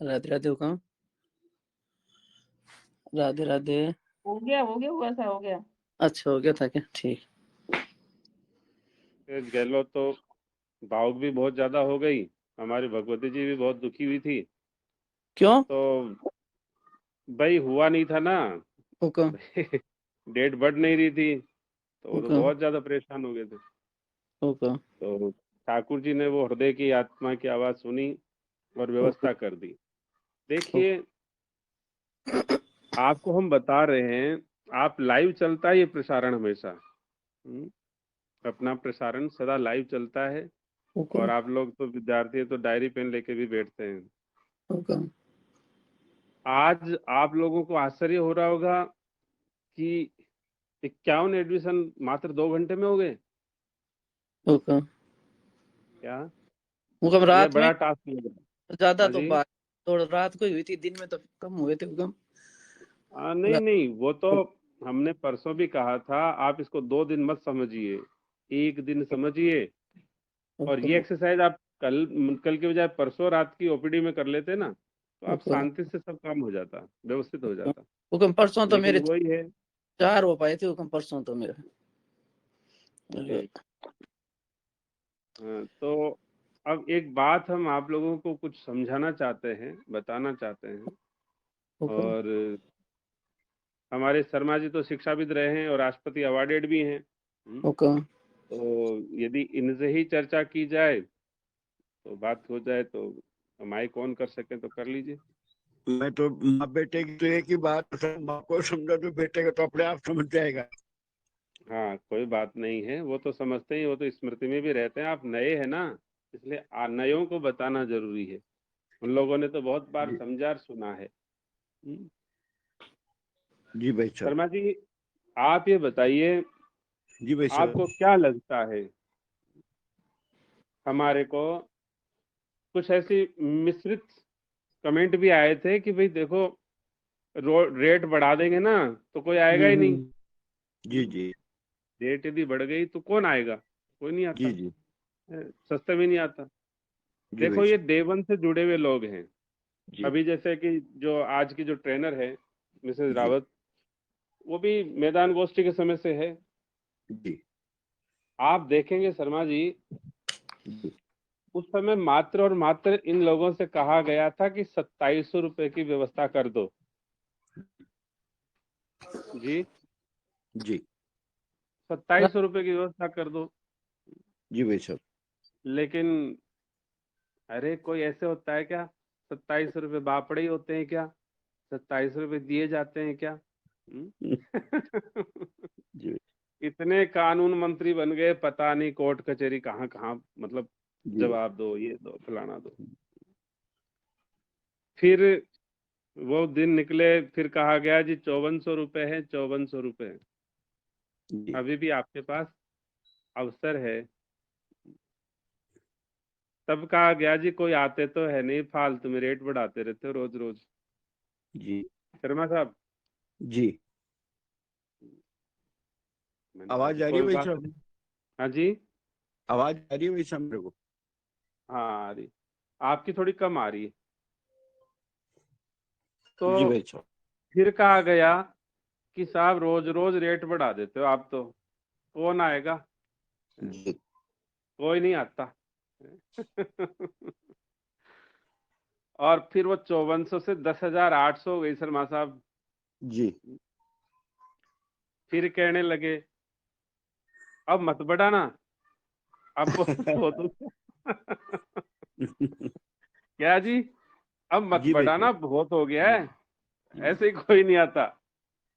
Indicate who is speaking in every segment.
Speaker 1: राधे राधे हुकम। राधे राधे।
Speaker 2: हो गया हुआ था, हो गया।
Speaker 1: अच्छा हो गया था क्या? ठीक।
Speaker 3: गहलोत तो भावुक भी बहुत ज्यादा हो गई। हमारी भगवती जी भी बहुत दुखी हुई थी।
Speaker 1: क्यों?
Speaker 3: तो भाई हुआ नहीं था ना।
Speaker 1: हुकम।
Speaker 3: डेट बढ़ नहीं रही थी, तो वो तो
Speaker 1: हुकम।
Speaker 3: बहुत ज्यादा परेशान हो गए थे।
Speaker 1: हुकम।
Speaker 3: तो ठाकुर जी ने वो हृदय की आत्मा की आवाज सुनी और व्यवस्था कर दी। देखिए, आपको हम बता रहे हैं, आप लाइव चलता है ये प्रसारण हमेशा। अपना प्रसारण सदा लाइव चलता है।
Speaker 1: हुकम।
Speaker 3: और आप लोग तो विद्यार्थी है, तो डायरी पेन लेके भी बैठते हैं।
Speaker 1: हुकम।
Speaker 3: आज आप लोगों को आश्चर्य हो रहा होगा कि 51 एडमिशन मात्र 2 घंटे में हो गए।
Speaker 1: हुकम।
Speaker 3: क्या
Speaker 1: हुकम
Speaker 3: ये
Speaker 1: रात में
Speaker 3: बड़ा टास्क लग रहा
Speaker 1: ज्यादा
Speaker 3: है? हाँ
Speaker 1: तो
Speaker 3: जी।
Speaker 1: बात थोड़ा रात को ही हुई थी, दिन में तो कम हुए थे हुकम।
Speaker 3: नहीं नहीं, वो तो हमने परसों भी कहा था, आप इसको 2 दिन मत समझिए, एक दिन समझिए। और ये
Speaker 1: हुकम।
Speaker 3: एक्सरसाइज आप कल कल के बजाय परसों रात की ओपीडी में कर लेते ना, तो आप
Speaker 1: हुकम।
Speaker 3: शांति से सब काम हो जाता, व्यवस्थित हो जाता।
Speaker 1: हुकम परसों तो
Speaker 3: लेकिन
Speaker 1: मेरे
Speaker 3: वही है।
Speaker 1: 4 हो पाए थे हुकम, परसों तो मेरे।
Speaker 3: तो अब एक बात हम आप लोगों को कुछ समझाना चाहते हैं, बताना चाहते हैं।
Speaker 1: हुकम।
Speaker 3: और हमारे शर्मा जी तो शिक्षाविद रहे हैं और राष्ट्रपति अवार्डेड भी हैं।
Speaker 1: हुकम।
Speaker 3: तो यदि इनसे ही चर्चा की जाए, तो बात हो जाए, तो माइक ऑन कर सके तो कर लीजिए।
Speaker 4: मैं तो माँ बेटे की तो एक ही बात, माँ को समझा तो बेटे को तो अपने आप समझ जाएगा।
Speaker 3: हाँ, कोई बात नहीं है, वो तो समझते ही, वो तो स्मृति में भी रहते हैं। आप नए हैं ना, इसलिए नयों को बताना जरूरी है। उन लोगों ने तो बहुत बार समझा और सुना है।
Speaker 4: जी भाई साहब।
Speaker 3: शर्मा जी, आप ये बताइए,
Speaker 4: जी भाई साहब।
Speaker 3: आपको क्या लगता है, हमारे को कुछ ऐसी मिश्रित कमेंट भी आए थे कि भाई देखो, रेट बढ़ा देंगे ना तो कोई आएगा ही नहीं।
Speaker 4: जी जी।
Speaker 3: रेट यदि बढ़ गई तो कौन आएगा? कोई नहीं आता।
Speaker 4: जी जी।
Speaker 3: सस्ते में नहीं आता।
Speaker 4: जी भाई
Speaker 3: देखो, ये
Speaker 4: साहब।
Speaker 3: देवन से जुड़े हुए लोग हैं।
Speaker 4: जी
Speaker 3: अभी जैसे कि जो आज की जो ट्रेनर है, मिसेज
Speaker 4: जी।
Speaker 3: रावत, वो भी मैदान गोष्ठी के समय से है।
Speaker 4: जी
Speaker 3: आप देखेंगे शर्मा जी,
Speaker 4: जी।
Speaker 3: उस समय मात्र और मात्र इन लोगों से कहा गया था कि 2700 रुपए की व्यवस्था कर दो। जी,
Speaker 4: जी
Speaker 3: 2700 रुपए की व्यवस्था कर दो।
Speaker 4: जी भाई साहब।
Speaker 3: लेकिन अरे, कोई ऐसे होता है क्या? 2700 रुपए बापड़े ही होते हैं क्या? 2700 रुपए दिए जाते हैं क्या?
Speaker 4: जी
Speaker 3: इतने कानून मंत्री बन गए, पता नहीं कोर्ट कचहरी कहाँ कहाँ, मतलब
Speaker 4: जी।
Speaker 3: जवाब दो, ये दो, फलाना दो। फिर वो दिन निकले, फिर कहा गया जी 5400 रुपए है, 5400 रुपए।
Speaker 4: जी
Speaker 3: अभी भी आपके पास अवसर है। तब कहा गया जी कोई आते तो है नहीं, फालतू में रेट बढ़ाते रहते हो रोज रोज।
Speaker 4: जी
Speaker 3: शर्मा साहब,
Speaker 4: जी।
Speaker 3: मैंने कहा
Speaker 4: आवाज
Speaker 3: जी
Speaker 4: आ रही है
Speaker 3: कोई
Speaker 4: भाई
Speaker 3: बात
Speaker 4: साहब?
Speaker 3: नहीं। हाँ जी।
Speaker 4: आवाज आ रही है भाई साहब मेरे को?
Speaker 3: हाँ, आ रही। आपकी थोड़ी कम आ रही है।
Speaker 4: जी
Speaker 3: तो
Speaker 4: भाई साहब।
Speaker 3: फिर कहा गया कि साहब रोज रोज रेट बढ़ा देते हो आप, तो कौन आएगा?
Speaker 4: जी
Speaker 3: कोई नहीं आता। और फिर वो 5400 से 10,800 हो गई शर्मा साहब।
Speaker 4: जी।
Speaker 3: फिर कहने लगे अब मत बढ़ाना, अब बहुत हो गया। क्या जी? अब मत
Speaker 4: जी भाई
Speaker 3: बढ़ाना,
Speaker 4: साहब।
Speaker 3: बहुत हो गया है। ऐसे ही कोई नहीं आता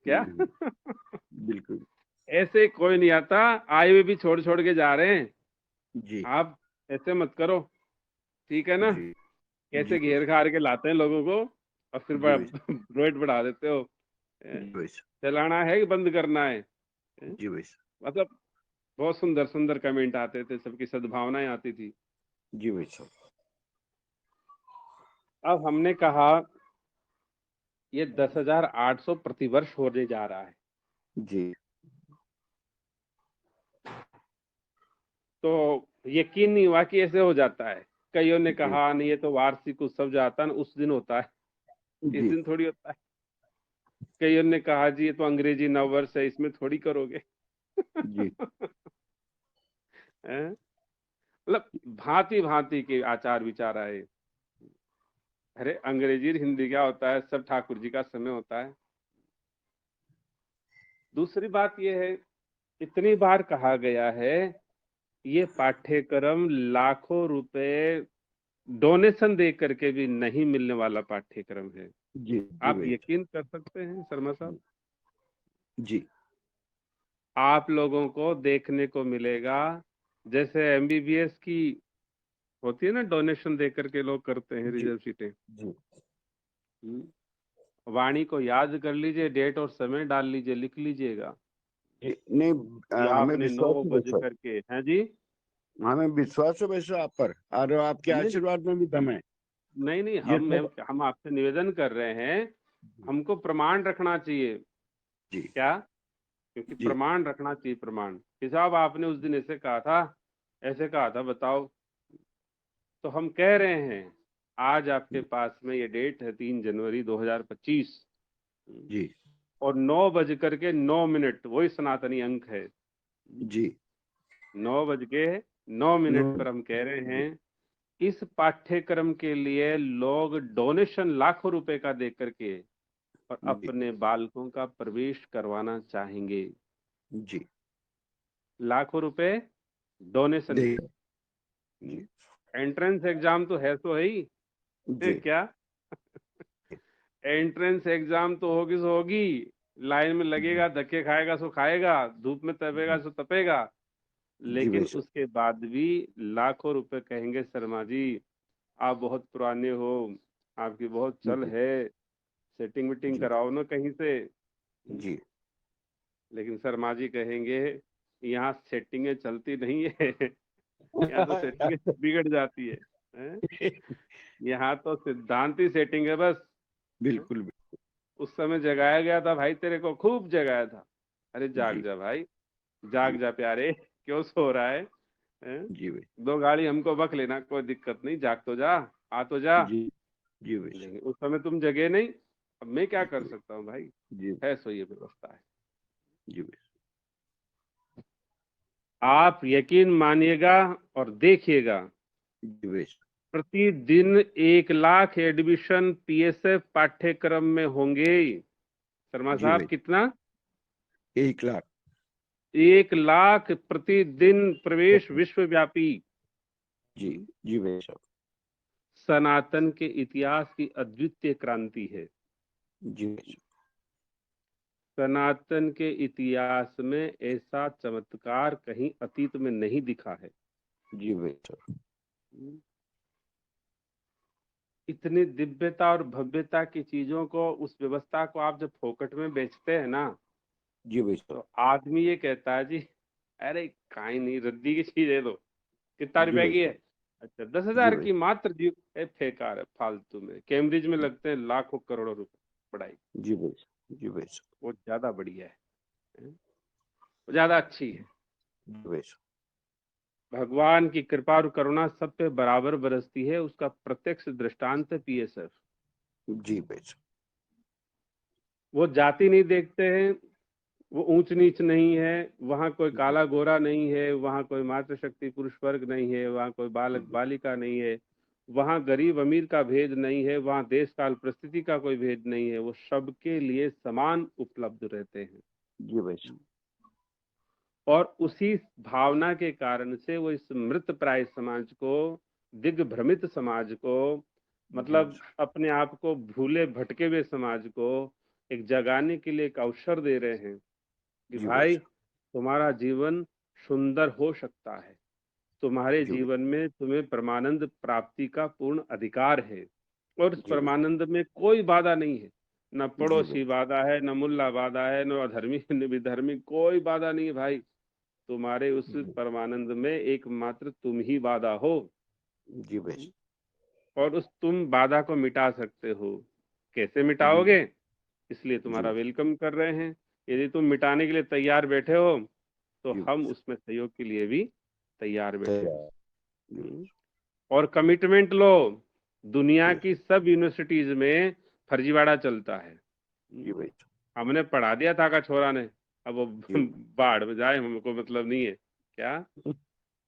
Speaker 3: क्या?
Speaker 4: बिल्कुल।
Speaker 3: ऐसे ही कोई नहीं आता, आए हुए भी छोड़ छोड़ के जा रहे हैं।
Speaker 4: जी
Speaker 3: आप ऐसे मत करो, ठीक है ना?
Speaker 4: जी। जी
Speaker 3: कैसे
Speaker 4: भाई
Speaker 3: घेर घार के लाते हैं लोगों को, और फिर
Speaker 4: जी भाई
Speaker 3: रेट बढ़ा देते हो।
Speaker 4: जी भाई साहब।
Speaker 3: चलाना है कि बंद करना है?
Speaker 4: जी भाई साहब।
Speaker 3: मतलब बहुत सुंदर सुंदर कमेंट आते थे, सबकी सद्भावनाएं आती थी।
Speaker 4: जी भाई साहब।
Speaker 3: अब हमने कहा ये 10,800 प्रतिवर्ष होने जा रहा है।
Speaker 4: जी
Speaker 3: तो यकीन नहीं हुआ कि ऐसे हो जाता है। कईयों ने
Speaker 4: जी।
Speaker 3: कहा नहीं ये तो वार्षिक उत्सव जो आता है ना उस दिन होता है, इस
Speaker 4: जी
Speaker 3: दिन थोड़ी होता है। कईयों ने कहा जी ये तो अंग्रेजी नववर्ष है, इसमें थोड़ी करोगे।
Speaker 4: जी
Speaker 3: हैं? मतलब भांति भांति के आचार विचार आए। अरे अंग्रेजी और हिंदी क्या होता है, सब ठाकुर जी का समय होता है। दूसरी बात यह है, इतनी बार कहा गया है ये पाठ्यक्रम लाखों रुपए डोनेशन दे करके भी नहीं मिलने वाला पाठ्यक्रम है।
Speaker 4: जी
Speaker 3: आप
Speaker 4: भाई
Speaker 3: यकीन कर सकते हैं शर्मा साहब,
Speaker 4: जी
Speaker 3: आप लोगों को देखने को मिलेगा जैसे एमबीबीएस की होती है ना, डोनेशन दे करके लोग करते हैं
Speaker 4: जी
Speaker 3: रिजर्व सीटें।
Speaker 4: जी
Speaker 3: वाणी को याद कर लीजिए, डेट और समय डाल लीजिए, लिख लीजिएगा
Speaker 4: जी। नहीं
Speaker 3: कि
Speaker 4: हमें
Speaker 3: आपने
Speaker 4: विश्वास
Speaker 3: 9
Speaker 4: है
Speaker 3: बज
Speaker 4: वैसा,
Speaker 3: करके हैं जी।
Speaker 4: हमें विश्वास है वैसा आप पर, और आपके
Speaker 3: नहीं
Speaker 4: आशीर्वाद में भी दम है।
Speaker 3: नहीं नहीं,
Speaker 4: ये सब
Speaker 3: हम आपसे निवेदन कर रहे हैं, हमको प्रमाण रखना चाहिए।
Speaker 4: जी
Speaker 3: क्या? क्योंकि
Speaker 4: जी
Speaker 3: प्रमाण रखना चाहिए, प्रमाण कि साहब आपने उस दिन ऐसे कहा था, ऐसे कहा था, बताओ। तो हम कह रहे हैं आज आपके पास में ये डेट है 3 जनवरी 2025
Speaker 4: जी
Speaker 3: और 9:09 वही सनातनी अंक है।
Speaker 4: जी
Speaker 3: 9:09
Speaker 4: नो
Speaker 3: पर हम कह रहे हैं इस पाठ्यक्रम के लिए लोग डोनेशन लाखों रुपए का दे करके और
Speaker 4: जी
Speaker 3: अपने बालकों का प्रवेश करवाना चाहेंगे।
Speaker 4: जी
Speaker 3: लाखों रुपए डोनेशन
Speaker 4: दे
Speaker 3: है।
Speaker 4: जी
Speaker 3: एंट्रेंस एग्जाम तो है तो है ही
Speaker 4: जी
Speaker 3: क्या? एंट्रेंस एग्जाम तो होगी सो होगी, लाइन में लगेगा, धक्के खाएगा सो खाएगा, धूप में तपेगा सो तपेगा,
Speaker 4: जी
Speaker 3: लेकिन
Speaker 4: भाई साहब
Speaker 3: उसके बाद भी लाखों रुपए कहेंगे शर्मा जी आप बहुत पुराने हो, आपकी बहुत चल
Speaker 4: जी
Speaker 3: है, सेटिंग विटिंग
Speaker 4: जी
Speaker 3: कराओ ना कहीं से।
Speaker 4: जी
Speaker 3: लेकिन शर्मा जी कहेंगे यहाँ सेटिंगें चलती नहीं है, यहाँ तो सेटिंगें बिगड़ जाती है, हैं? यहाँ तो सिद्धांती सेटिंग है बस।
Speaker 4: बिल्कुल
Speaker 3: उस समय जगाया गया था भाई, तेरे को खूब जगाया था, अरे जाग
Speaker 4: जी
Speaker 3: जा भाई,
Speaker 4: जी
Speaker 3: जाग जा प्यारे, क्यों सो रहा है, हैं?
Speaker 4: जी भाई
Speaker 3: 2 गाड़ी हमको बक लेना, कोई दिक्कत नहीं, जाग तो जा, आ तो जा।
Speaker 4: जी जी भाई साहब
Speaker 3: लेकिन उस समय तुम जगे नहीं, अब मैं क्या कर
Speaker 4: जी
Speaker 3: सकता हूँ भाई,
Speaker 4: जी
Speaker 3: है सो ये व्यवस्था है।
Speaker 4: जी भाई
Speaker 3: आप यकीन मानिएगा और देखिएगा,
Speaker 4: जी भाई
Speaker 3: प्रतिदिन 1 लाख एडमिशन पीएसएफ पाठ्यक्रम में होंगे। शर्मा
Speaker 4: जी
Speaker 3: साहब
Speaker 4: भाई
Speaker 3: कितना?
Speaker 4: 1 लाख
Speaker 3: 1 लाख प्रतिदिन प्रवेश विश्वव्यापी।
Speaker 4: जी जी भाई साहब
Speaker 3: सनातन के इतिहास की अद्वितीय क्रांति है।
Speaker 4: जी भाई साहब
Speaker 3: सनातन के इतिहास में ऐसा चमत्कार कहीं अतीत में नहीं दिखा है।
Speaker 4: जी भाई साहब
Speaker 3: इतनी दिव्यता और भव्यता की चीजों को, उस व्यवस्था को आप जब फोकट में बेचते हैं ना,
Speaker 4: जी भाई साहब
Speaker 3: तो आदमी ये कहता है जी अरे काई नहीं, रद्दी की चीज है, तो कितना
Speaker 4: जी
Speaker 3: रुपए
Speaker 4: भाई
Speaker 3: की है?
Speaker 4: साहब
Speaker 3: अच्छा 10,000
Speaker 4: जी भाई
Speaker 3: की मात्र जी, बेकार है, फालतू में, कैम्ब्रिज में लगते हैं लाखों करोड़ों रुपए पढ़ाई,
Speaker 4: जी भाई जी भाई साहब
Speaker 3: वो ज्यादा बढ़िया है, वो ज्यादा अच्छी है।
Speaker 4: जी भाई साहब
Speaker 3: भगवान की कृपा और करुणा सब पे बराबर बरसती है, उसका प्रत्यक्ष दृष्टांत है पीएसएफ।
Speaker 4: जी भाई साहब
Speaker 3: वो जाति नहीं देखते हैं, वो ऊंच नीच नहीं है, वहाँ कोई काला गोरा नहीं है, वहाँ कोई मातृशक्ति पुरुष वर्ग नहीं है, वहाँ कोई बालक बालिका नहीं है, वहाँ गरीब अमीर का भेद नहीं है, वहाँ देश काल परिस्थिति का कोई भेद नहीं है, वो सबके लिए समान उपलब्ध रहते हैं।
Speaker 4: जी भाई साहब
Speaker 3: और उसी भावना के कारण से वो इस मृत प्राय समाज को, दिग्भ्रमित समाज को, मतलब अपने आप को भूले भटके हुए समाज को एक जगाने के लिए एक अवसर दे रहे हैं कि
Speaker 4: जी भाई
Speaker 3: भाई
Speaker 4: साहब
Speaker 3: तुम्हारा जीवन सुंदर हो सकता है, तुम्हारे
Speaker 4: जी भाई
Speaker 3: जीवन में तुम्हें परमानंद प्राप्ति का पूर्ण अधिकार है, और इस
Speaker 4: जी भाई
Speaker 3: परमानंद में कोई बाधा नहीं है, न
Speaker 4: जी भाई
Speaker 3: पड़ोसी बाधा है, न मुल्ला बाधा है, न अधर्मी न विधर्मी, कोई बाधा नहीं है भाई, तुम्हारे उस परमानंद में एकमात्र तुम ही बाधा हो,
Speaker 4: जी भाई
Speaker 3: और उस तुम बाधा को मिटा सकते हो। कैसे
Speaker 4: जी
Speaker 3: मिटाओगे? इसलिए
Speaker 4: जी
Speaker 3: तुम्हारा वेलकम कर रहे हैं। यदि तुम मिटाने के लिए तैयार बैठे हो तो
Speaker 4: जी
Speaker 3: हम उसमें सहयोग के लिए भी तैयार बैठे हैं।
Speaker 4: तैयार
Speaker 3: और कमिटमेंट लो। दुनिया की सब यूनिवर्सिटीज में फर्जीवाड़ा चलता है।
Speaker 4: जी भाई
Speaker 3: हमने पढ़ा दिया था का छोरा ने, अब वो
Speaker 4: जी।
Speaker 3: बाढ़ में जाए, हमको मतलब नहीं है क्या।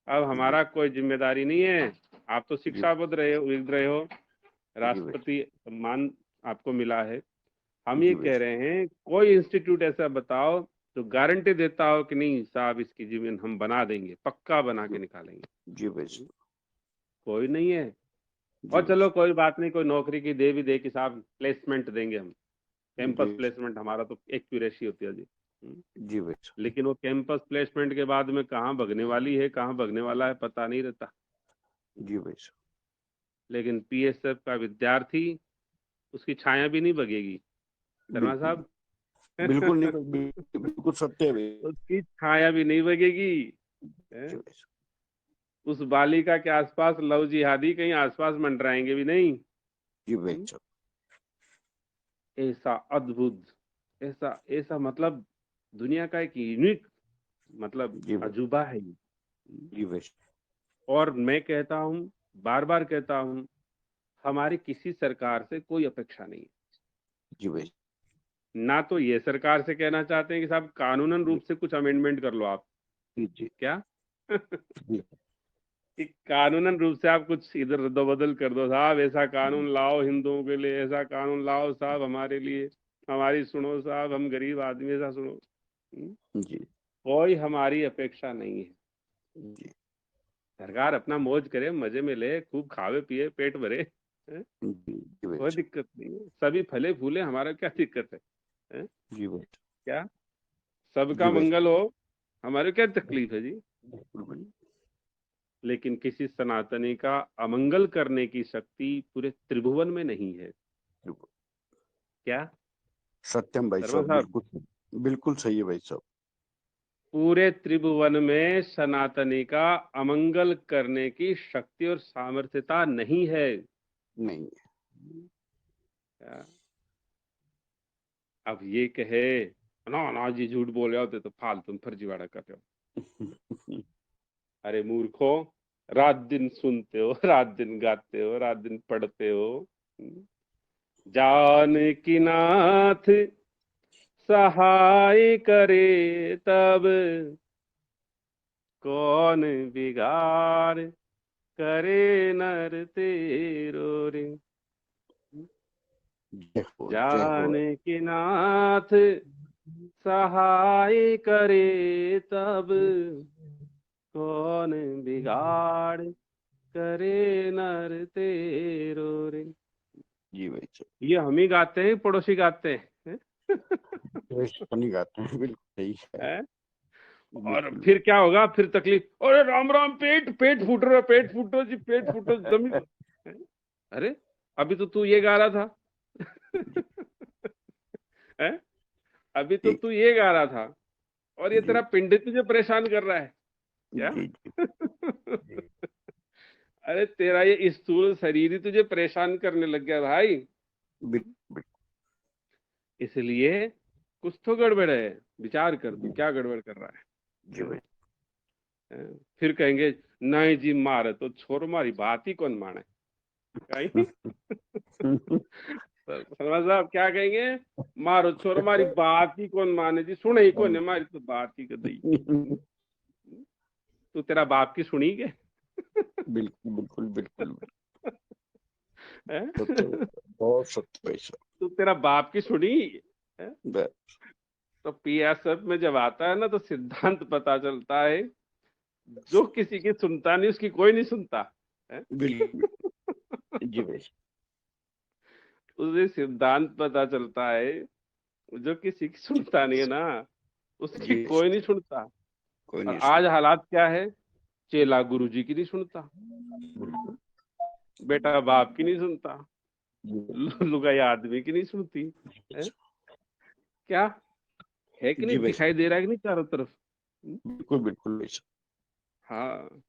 Speaker 3: अब हमारा कोई जिम्मेदारी नहीं है। आप तो शिक्षा बुद्ध रहे हो, राष्ट्रपति सम्मान आपको मिला है। हम ये
Speaker 4: जी
Speaker 3: कह रहे हैं कोई इंस्टीट्यूट ऐसा बताओ जो गारंटी देता हो कि नहीं साहब इसकी जमीन हम बना देंगे, पक्का बना के निकालेंगे।
Speaker 4: जी भाई
Speaker 3: कोई नहीं है।
Speaker 4: जी
Speaker 3: और
Speaker 4: भाई
Speaker 3: चलो कोई बात नहीं, कोई नौकरी की दे भी दे कि साहब प्लेसमेंट देंगे हम, कैंपस
Speaker 4: जी।
Speaker 3: प्लेसमेंट हमारा तो एक्यूरेसी होती है जी।
Speaker 4: जी भाई
Speaker 3: लेकिन वो कैंपस प्लेसमेंट के बाद में कहाँ भगने वाली है, कहाँ भगने वाला है, पता नहीं रहता।
Speaker 4: जी भाई
Speaker 3: लेकिन पीएसएफ का विद्यार्थी, उसकी छाया भी नहीं भगेगी शर्मा साहब।
Speaker 4: बिल्कुल नहीं भाई, बिल्कुल सत्य है भाई।
Speaker 3: उसकी छाया भी नहीं भगेगी।
Speaker 4: जी भाई
Speaker 3: उस बालिका के आसपास लव जिहादी कहीं आसपास मंडराएंगे भी नहीं।
Speaker 4: जी भाई
Speaker 3: ऐसा अद्भुत, ऐसा ऐसा मतलब दुनिया का एक यूनिक मतलब
Speaker 4: जी भाई।
Speaker 3: अजूबा है ये।
Speaker 4: जी भाई
Speaker 3: और मैं कहता हूँ, बार बार कहता हूँ, हमारी किसी सरकार से कोई अपेक्षा नहीं है।
Speaker 4: जी भाई
Speaker 3: ना तो ये सरकार से कहना चाहते हैं कि साहब कानूनन रूप से कुछ अमेंडमेंट कर लो आप,
Speaker 4: जी
Speaker 3: क्या
Speaker 4: जी
Speaker 3: कि कानूनन रूप से आप कुछ इधर रद्दोबदल कर दो साहब, ऐसा कानून लाओ हिंदुओं के लिए, ऐसा कानून लाओ साहब हमारे लिए, हमारी सुनो साहब, हम गरीब आदमी, ऐसा सुनो।
Speaker 4: जी
Speaker 3: कोई हमारी अपेक्षा नहीं है।
Speaker 4: जी
Speaker 3: सरकार अपना मौज करे, मजे में ले, खूब खावे पिए, पेट भरे,
Speaker 4: जी भाई
Speaker 3: कोई दिक्कत नहीं है। सभी फले फूले, हमारा क्या दिक्कत है?
Speaker 4: जी भाई
Speaker 3: क्या सबका
Speaker 4: जी भाई
Speaker 3: मंगल हो, हमारे क्या तकलीफ है जी।
Speaker 4: बिल्कुल
Speaker 3: लेकिन किसी सनातनी का अमंगल करने की शक्ति पूरे त्रिभुवन में नहीं है।
Speaker 4: बिल्कुल।
Speaker 3: क्या
Speaker 4: सत्यम भाई
Speaker 3: शर्मा
Speaker 4: साहब,
Speaker 3: साहब,
Speaker 4: बिल्कुल बिल्कुल सही है भाई साहब।
Speaker 3: पूरे त्रिभुवन में सनातनी का अमंगल करने की शक्ति और सामर्थ्यता नहीं है।
Speaker 4: नहीं
Speaker 3: क्या? अब ये कहे ना ना जी झूठ बोल रहे होते तो फालतू में फर्जीवाड़ा कर रहे हो। अरे मूर्खो, रात दिन सुनते हो, रात दिन गाते हो, रात दिन पढ़ते हो। जानकी नाथ सहाय करे तब, कौन बिगाड़ करे नर तेरो रे।
Speaker 4: जय हो जय हो।
Speaker 3: जानकी नाथ सहाय करे तब, कौन बिगाड़ करे नर तेरो रे।
Speaker 4: जी भाई साहब,
Speaker 3: ये हम ही गाते हैं, पड़ोसी गाते हैं?
Speaker 4: नहीं गाते हैं, बिल्कुल सही है।
Speaker 3: हैं? और
Speaker 4: बिल्कुल
Speaker 3: फिर क्या होगा, फिर तकलीफ, अरे राम राम, पेट पेट फूट रहा, पेट फूटो जी, पेट फूटो जमीन। अरे अभी तो तू ये गा रहा था। हैं? अभी तो तू ये गा रहा था और ये
Speaker 4: जी
Speaker 3: तेरा पिंड तुझे परेशान कर रहा है क्या?
Speaker 4: जी जी
Speaker 3: अरे तेरा ये स्थूल शरीर ही तुझे परेशान करने लग गया भाई।
Speaker 4: बिल्कुल
Speaker 3: इसलिए कुछ तो गड़बड़ है, विचार कर तू क्या गड़बड़ कर रहा
Speaker 4: जी भाई
Speaker 3: है? फिर कहेंगे नहीं जी मारे तो छोरो मारी बात ही कौन माने कहीं। समझ साहब क्या कहेंगे, मारो छोरो मारी बात ही कौन माने जी, सुने ही कौन है मारी तो बात ही कर दी। तू तेरा बाप की सुनी के?
Speaker 4: बिल्कुल बिल्कुल बिल्कुल
Speaker 3: हैं?
Speaker 4: सत्य, बहुत सत्य भाई साहब।
Speaker 3: तू तेरा बाप की सुनी है?
Speaker 4: बस,
Speaker 3: तो पीएसएफ में जब आता है ना तो सिद्धांत पता चलता है, जो किसी की सुनता नहीं उसकी कोई नहीं सुनता है?
Speaker 4: बिल्कुल जी भाई
Speaker 3: उसे सिद्धांत पता चलता है, जो किसी की सुनता नहीं है ना उसकी
Speaker 4: जी
Speaker 3: कोई नहीं सुनता।
Speaker 4: कोई
Speaker 3: और
Speaker 4: नहीं
Speaker 3: आज हालात क्या है, चेला गुरुजी की नहीं सुनता,
Speaker 4: बिल्कुल
Speaker 3: बेटा बाप की नहीं सुनता,
Speaker 4: जी
Speaker 3: लुगाई आदमी की नहीं सुनती है? क्या है कि नहीं,
Speaker 4: भाई
Speaker 3: दिखाई दे रहा है कि नहीं चारों तरफ?
Speaker 4: बिल्कुल बिल्कुल भाई साहब।
Speaker 3: हाँ,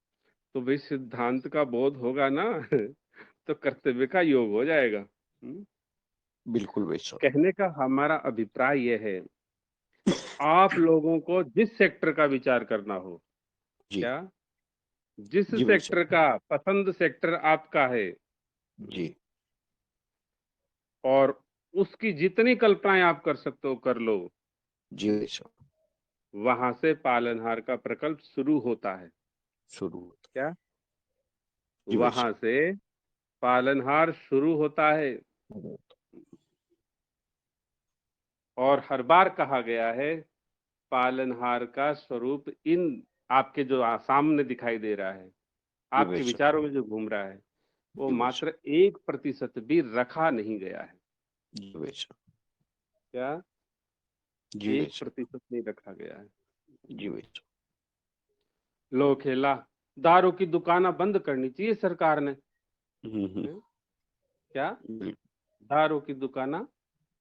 Speaker 3: तो भाई सिद्धांत का बोध होगा ना तो कर्तव्य का योग हो जाएगा।
Speaker 4: बिल्कुल भाई साहब।
Speaker 3: कहने का हमारा अभिप्राय यह है, आप लोगों को जिस सेक्टर का विचार करना हो,
Speaker 4: जी
Speaker 3: क्या जिस
Speaker 4: जी भाई
Speaker 3: सेक्टर का पसंद सेक्टर आपका है
Speaker 4: जी
Speaker 3: और उसकी जितनी कल्पनाएं आप कर सकते हो कर लो,
Speaker 4: जी भाई साहब,
Speaker 3: वहां से पालनहार का प्रकल्प शुरू होता है।
Speaker 4: शुरू होता
Speaker 3: क्या?
Speaker 4: जी भाई
Speaker 3: वहां से पालनहार शुरू होता है।
Speaker 4: साहब।
Speaker 3: और हर बार कहा गया है पालनहार का स्वरूप इन आपके जो सामने दिखाई दे रहा है,
Speaker 4: जी
Speaker 3: आपके
Speaker 4: भाई साहब,
Speaker 3: विचारों में जो घूम रहा है, वो
Speaker 4: जी भाई
Speaker 3: मात्र 1% भी रखा नहीं गया है।
Speaker 4: जी भाई साहब,
Speaker 3: क्या?
Speaker 4: जी भाई
Speaker 3: एक
Speaker 4: साहब,
Speaker 3: प्रतिशत नहीं रखा गया है।
Speaker 4: जी भाई साहब।
Speaker 3: लो खेला, दारू की दुकानें बंद करनी चाहिए सरकार ने।
Speaker 4: हम्म,
Speaker 3: क्या?
Speaker 4: बिल्कुल।
Speaker 3: दारू की दुकानें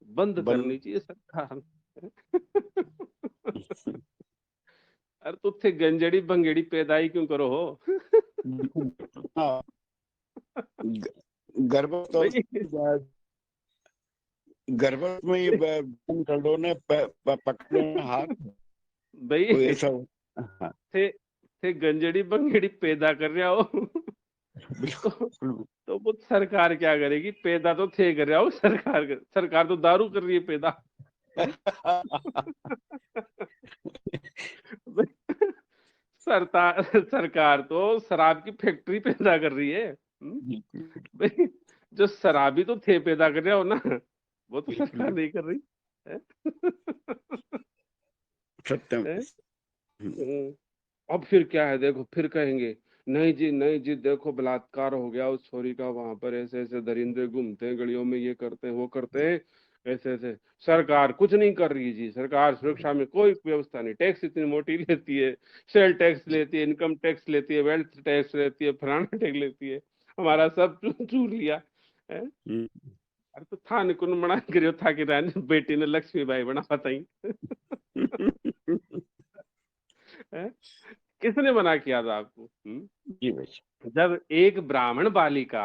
Speaker 3: बंद
Speaker 4: बंद
Speaker 3: करनी चाहिए सरकार ने। अरे तुथे गंजेड़ी बंगेड़ी पैदाई क्यों करो हो?
Speaker 4: हाँ, गर्भ तो
Speaker 3: भाई
Speaker 4: गर्भ में ही खड़ो ने पकड़े हाथ
Speaker 3: भाई
Speaker 4: कोई ऐसा हाँ,
Speaker 3: थे गंजेड़ी बंगेड़ी पैदा कर रहा हो
Speaker 4: बिल्कुल
Speaker 3: तो वो सरकार क्या करेगी? पैदा तो थे कर रहा हो सरकार तो दारू कर रही है पैदा। सरकार तो शराब की फैक्ट्री पैदा कर रही है। भाई जो शराबी तो थे पैदा कर रहे हो ना, वो तो सरकार नहीं कर रही है।
Speaker 4: सत्यम
Speaker 3: हैं? अब फिर क्या है? देखो फिर कहेंगे नहीं जी देखो बलात्कार हो गया उस छोरी का, वहां पर ऐसे ऐसे दरिंदे घूमते हैं गलियों में, ये करते हैं वो करते हैं, ऐसे ऐसे। सरकार कुछ नहीं कर रही जी, सरकार सुरक्षा में कोई व्यवस्था नहीं, टैक्स इतनी मोटी लेती है, सेल टैक्स लेती है, इनकम टैक्स लेती है, वेल्थ टैक्स लेती है, फलाना टैक्स लेती है, हमारा सब चूर लिया है। अरे तो था निकुन बना करियो था कि रानी बेटी ने लक्ष्मीबाई बना बताई। किसने मना किया था आपको?
Speaker 4: जी भाई
Speaker 3: जब एक ब्राह्मण बालिका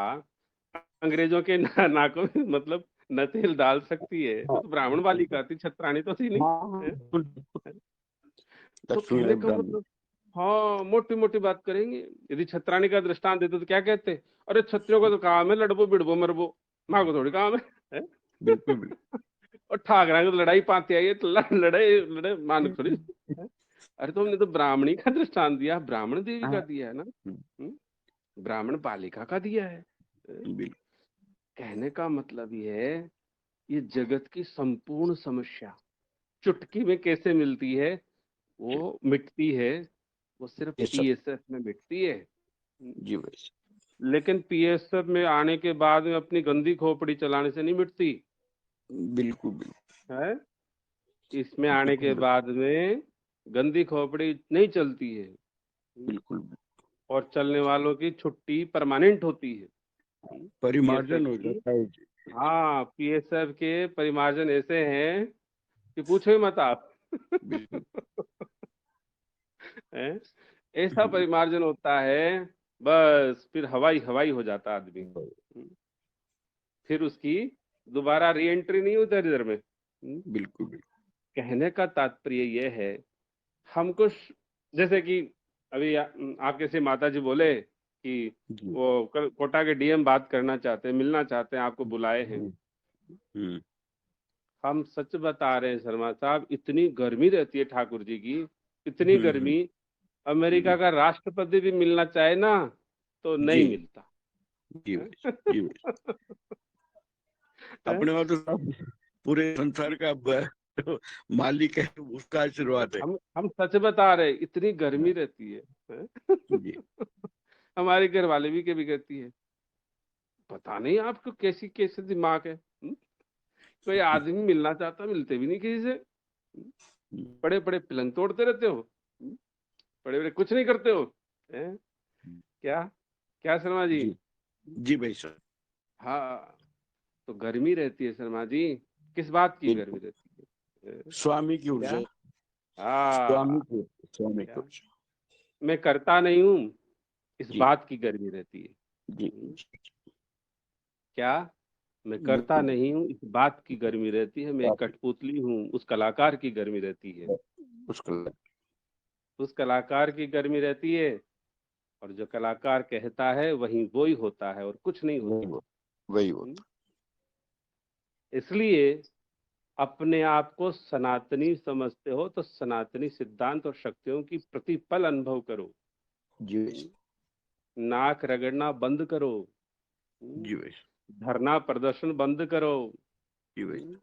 Speaker 3: अंग्रेजों के नाकों में मतलब न तेल डाल सकती है, वो तो ब्राह्मण बालिका थी, छत्राणी तो थी नहीं है? तो
Speaker 4: लक्ष्मी
Speaker 3: कहने का
Speaker 4: ब्राह्मण
Speaker 3: मतलब, हाँ मोटी मोटी बात करेंगे। यदि छत्राणी का दृष्टांत देते तो क्या कहते? अरे क्षत्रियों का तो काम है लड़बो बिड़बो मरबो, माँ को थोड़ी काम है?
Speaker 4: बिल्कुल बिल्कुल
Speaker 3: और ठाकरा की तो लड़ाई पाती आई है तो लड़े लड़े मान थोड़ी है? अरे तो हमने तो ब्राह्मणी का दृष्टांत दिया, ब्राह्मण देवी का दिया है ना, ब्राह्मण बालिका का दिया है।
Speaker 4: बिल्कुल
Speaker 3: कहने का मतलब ये है, ये जगत की संपूर्ण समस्या चुटकी में कैसे मिलती है? वो मिटती है, वो सिर्फ
Speaker 4: ये सब
Speaker 3: पीएसएफ में मिटती है।
Speaker 4: जी भाई
Speaker 3: लेकिन पीएसएफ में आने के बाद में अपनी गंदी खोपड़ी चलाने से नहीं मिटती
Speaker 4: बिल्कुल बिल्कुल
Speaker 3: है। इसमें आने के
Speaker 4: बिल्कुल
Speaker 3: बाद में गंदी खोपड़ी नहीं चलती है,
Speaker 4: बिल्कुल
Speaker 3: और चलने वालों की छुट्टी परमानेंट होती है। पीएसएफ
Speaker 4: परिमार्जन हो
Speaker 3: की,
Speaker 4: जाता है जी
Speaker 3: हाँ पीएसएफ के परिमार्जन ऐसे हैं कि पूछो ही मत आप।
Speaker 4: बिल्कुल
Speaker 3: हैं? ऐसा परिमार्जन होता है, बस फिर हवाई हवाई हो जाता आदमी। फिर उसकी दोबारा री एंट्री नहीं होता इधर में।
Speaker 4: बिल्कुल बिल्कुल
Speaker 3: कहने का तात्पर्य यह है, हमको जैसे कि अभी आपके से माता जी बोले कि
Speaker 4: जी
Speaker 3: वो कल कोटा के डीएम बात करना चाहते हैं, मिलना चाहते हैं, आपको बुलाए हैं।
Speaker 4: हम्म,
Speaker 3: हम सच बता रहे हैं शर्मा साहब, इतनी गर्मी रहती है ठाकुर जी की, इतनी गर्मी, अमेरिका का राष्ट्रपति भी मिलना चाहे ना तो नहीं
Speaker 4: जी
Speaker 3: मिलता
Speaker 4: जी
Speaker 3: है?
Speaker 4: जी अपने वहाँ तो सब पूरे संसार का मालिक है, उसका आशीर्वाद है
Speaker 3: हम सच बता रहे हैं, इतनी गर्मी रहती है?
Speaker 4: जी
Speaker 3: हमारे घर वाले भी कभी कहती है, पता नहीं आपको कैसी कैसे दिमाग है, कोई आदमी मिलना चाहता मिलते भी नहीं किसी से, बड़े बड़े पलंग तोड़ते रहते हो, बड़े बड़े कुछ नहीं करते हो हैं? क्या क्या शर्मा जी?
Speaker 4: जी जी भाई साहब
Speaker 3: हाँ, तो गर्मी रहती है शर्मा जी, किस बात की गर्मी
Speaker 4: बिल्कुल
Speaker 3: रहती है?
Speaker 4: स्वामी की
Speaker 3: क्या?
Speaker 4: ऊर्जा
Speaker 3: हाँ,
Speaker 4: स्वामी की
Speaker 3: क्या?
Speaker 4: ऊर्जा
Speaker 3: मैं करता नहीं हूँ इस
Speaker 4: जी
Speaker 3: बात की गर्मी रहती है।
Speaker 4: जी
Speaker 3: क्या? मैं करता
Speaker 4: बिल्कुल
Speaker 3: नहीं हूँ इस बात की गर्मी रहती है, मैं एक कठपुतली हूँ उस कलाकार की गर्मी रहती है।
Speaker 4: उसका
Speaker 3: उस कलाकार की गर्मी रहती है, और जो कलाकार कहता है वही वो ही होता है और कुछ नहीं होता।
Speaker 4: वही होता।
Speaker 3: इसलिए अपने आप को सनातनी समझते हो तो सनातनी सिद्धांत और शक्तियों की प्रतिपल अनुभव करो।
Speaker 4: जी भाई।
Speaker 3: नाक रगड़ना बंद करो,
Speaker 4: जी भाई।
Speaker 3: धरना प्रदर्शन बंद करो।
Speaker 4: जी भाई।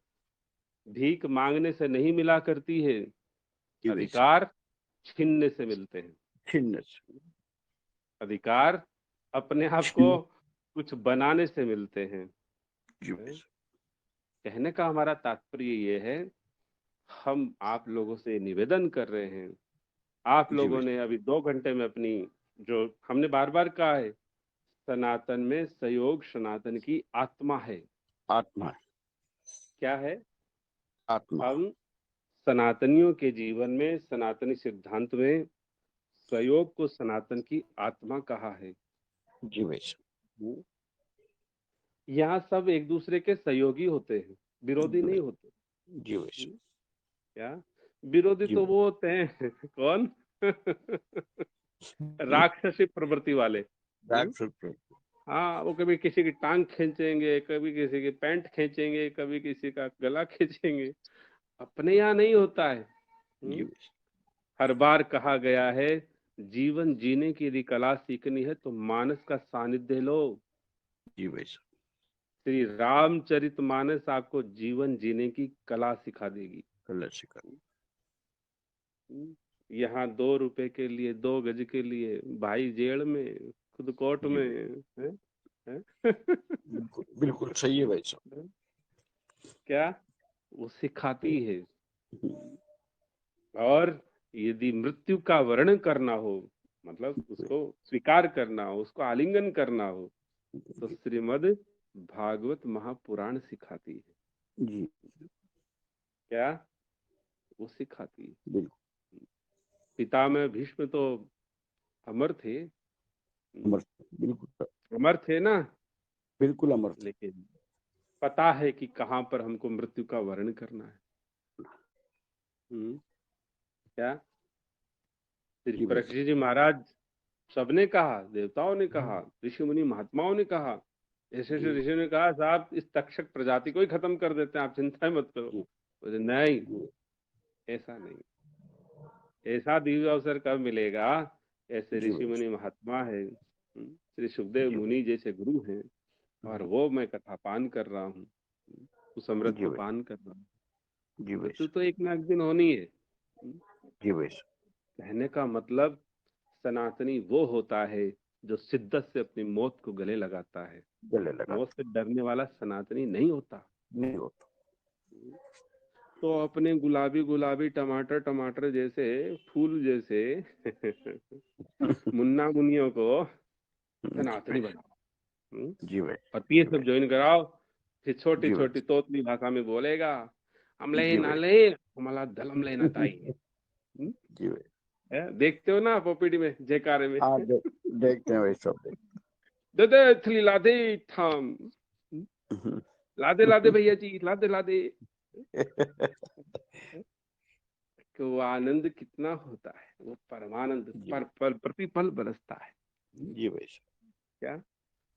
Speaker 3: भीख मांगने से नहीं मिला करती है,
Speaker 4: जी भाई।
Speaker 3: अधिकार छीनने से मिलते हैं।
Speaker 4: छीनने से।
Speaker 3: अधिकार अपने आप को कुछ बनाने से मिलते हैं।
Speaker 4: जी भाई।
Speaker 3: कहने का हमारा तात्पर्य ये है, हम आप लोगों से निवेदन कर रहे हैं, आप
Speaker 4: जी
Speaker 3: लोगों
Speaker 4: भाई।
Speaker 3: ने अभी 2 घंटे में अपनी, जो हमने बार बार कहा है, सनातन में सहयोग सनातन की आत्मा है।
Speaker 4: आत्मा है।
Speaker 3: क्या है?
Speaker 4: आत्मा।
Speaker 3: हम सनातनियों के जीवन में, सनातनी सिद्धांत में सहयोग को सनातन की आत्मा कहा है।
Speaker 4: जी भाई।
Speaker 3: यहाँ सब एक दूसरे के सहयोगी होते हैं, विरोधी नहीं होते।
Speaker 4: जी भाई।
Speaker 3: क्या विरोधी
Speaker 4: जी
Speaker 3: तो वो होते हैं कौन? राक्षसी प्रवृत्ति वाले। हाँ, वो कभी किसी की टांग खींचेंगे, कभी किसी की पैंट खींचेंगे, कभी किसी का गला खींचेंगे। अपने यहाँ नहीं होता है।
Speaker 4: जी भाई।
Speaker 3: हर बार कहा गया है, जीवन जीने की यदि कला सीखनी है तो मानस का सानिध्य लो।
Speaker 4: जी भाई।
Speaker 3: श्री रामचरितमानस आपको जीवन जीने की कला सिखा देगी।
Speaker 4: कला सिखा।
Speaker 3: यहाँ 2 रुपए के लिए, 2 गज के लिए भाई जेल में, खुद कोर्ट में है?
Speaker 4: बिल्कुल बिल्कुल सही है भाई साहब।
Speaker 3: क्या वो सिखाती है। और यदि मृत्यु का वर्णन करना हो, मतलब उसको स्वीकार करना हो, उसको आलिंगन करना हो, तो श्रीमद् भागवत महापुराण सिखाती है।
Speaker 4: जी।
Speaker 3: क्या वो सिखाती है।
Speaker 4: बिल्कुल।
Speaker 3: पितामह भीष्म तो अमर थे।
Speaker 4: अमर। बिल्कुल।
Speaker 3: अमर थे ना,
Speaker 4: बिल्कुल अमर।
Speaker 3: लेकिन पता है कि कहाँ पर हमको मृत्यु का वर्णन करना है। क्या श्री परीक्षित जी महाराज, सबने कहा, देवताओं ने कहा, ऋषि मुनि महात्माओं ने कहा, ऐसे ऐसे ऋषि ने कहा, साहब इस तक्षक प्रजाति को ही खत्म कर देते हैं, आप चिंता मत करो। बोले नहीं, ऐसा नहीं, ऐसा दिव्य अवसर कब मिलेगा? ऐसे ऋषि मुनि महात्मा है, श्री सुखदेव मुनि जैसे गुरु हैं, और वो मैं कथा पान कर रहा हूँ, उस अमृत को पान कर रहा हूँ। मृत्यु तो एक ना एक दिन होनी है।
Speaker 4: जी भाई।
Speaker 3: कहने का मतलब, सनातनी वो होता है जो शिद्दत से अपनी मौत को गले लगाता है।
Speaker 4: गले लगा।
Speaker 3: मौत से डरने वाला सनातनी नहीं होता।
Speaker 4: नहीं होता।
Speaker 3: तो अपने गुलाबी गुलाबी टमाटर टमाटर जैसे, फूल जैसे मुन्ना मुनियों को सनातनी बनाओ।
Speaker 4: जी भाई।
Speaker 3: और ये सब ज्वाइन कराओ, फिर छोटी छोटी तोतली भाषा में बोलेगा, हमले नाले हमारा धलम लेना चाहिए।
Speaker 4: जी भाई।
Speaker 3: देखते हो ना पोपीडी में, जयकारे में।
Speaker 4: हाँ देखते हैं भाई सब।
Speaker 3: दे थली लादे थाम, लादे लादे भैया जी, लादे लादे। कि वो आनंद कितना होता है, वो परमानंद पर प्रतिपल बरसता है।
Speaker 4: जी भाई।
Speaker 3: क्या?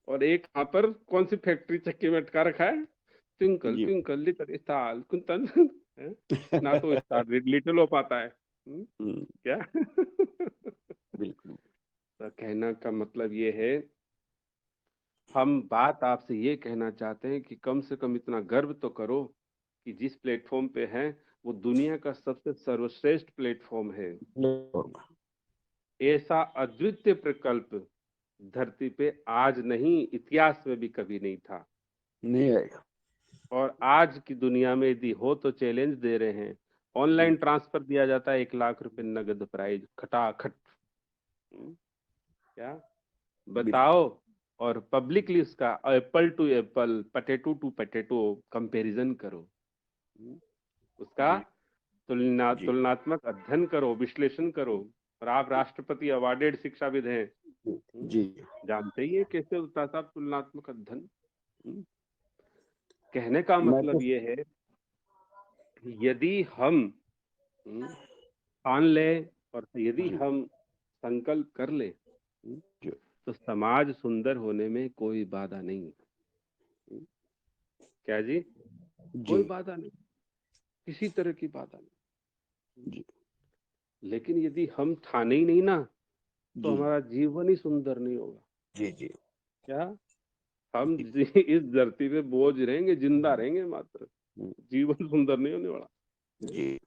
Speaker 3: और एक यहाँ पर कौन सी फैक्ट्री चक्की में अटका रखा है, ट्विंकल ट्विंकल लिटिल स्टार कुंतन, ना तो स्टार लिटिल हो पाता है। क्या?
Speaker 4: बिल्कुल।
Speaker 3: तो कहना का मतलब ये है, हम बात आपसे ये कहना चाहते हैं कि कम से कम इतना गर्व तो करो कि जिस प्लेटफॉर्म पे हैं वो दुनिया का सबसे सर्वश्रेष्ठ प्लेटफॉर्म है। ऐसा अद्वितीय प्रकल्प धरती पे आज नहीं, इतिहास में भी कभी नहीं था,
Speaker 4: नहीं आएगा।
Speaker 3: और आज की दुनिया में यदि हो तो चैलेंज दे रहे हैं, ऑनलाइन ट्रांसफर दिया जाता है, 1 लाख रुपए नगद प्राइज खटाखट। क्या बताओ? और पब्लिकली उसका apple to apple, potato to potato comparison करो, उसका तुलनात्मक अध्ययन करो, विश्लेषण करो। और आप राष्ट्रपति अवार्डेड शिक्षाविद हैं,
Speaker 4: जी
Speaker 3: जानते ही है कैसे होता था तुलनात्मक अध्ययन। कहने का मतलब ये है, यदि हम ठान ले और यदि हम संकल्प कर ले तो समाज सुंदर होने में कोई बाधा नहीं है। क्या जी? कोई
Speaker 4: जी
Speaker 3: बाधा नहीं, किसी तरह की बाधा नहीं।
Speaker 4: जी
Speaker 3: लेकिन यदि हम ठाने ही नहीं ना, तो
Speaker 4: जी
Speaker 3: हमारा जीवन ही सुंदर नहीं होगा।
Speaker 4: जी जी
Speaker 3: क्या हम इस धरती पे बोझ रहेंगे, जिंदा रहेंगे मात्र, जीवन सुंदर नहीं होने वाला।
Speaker 4: जी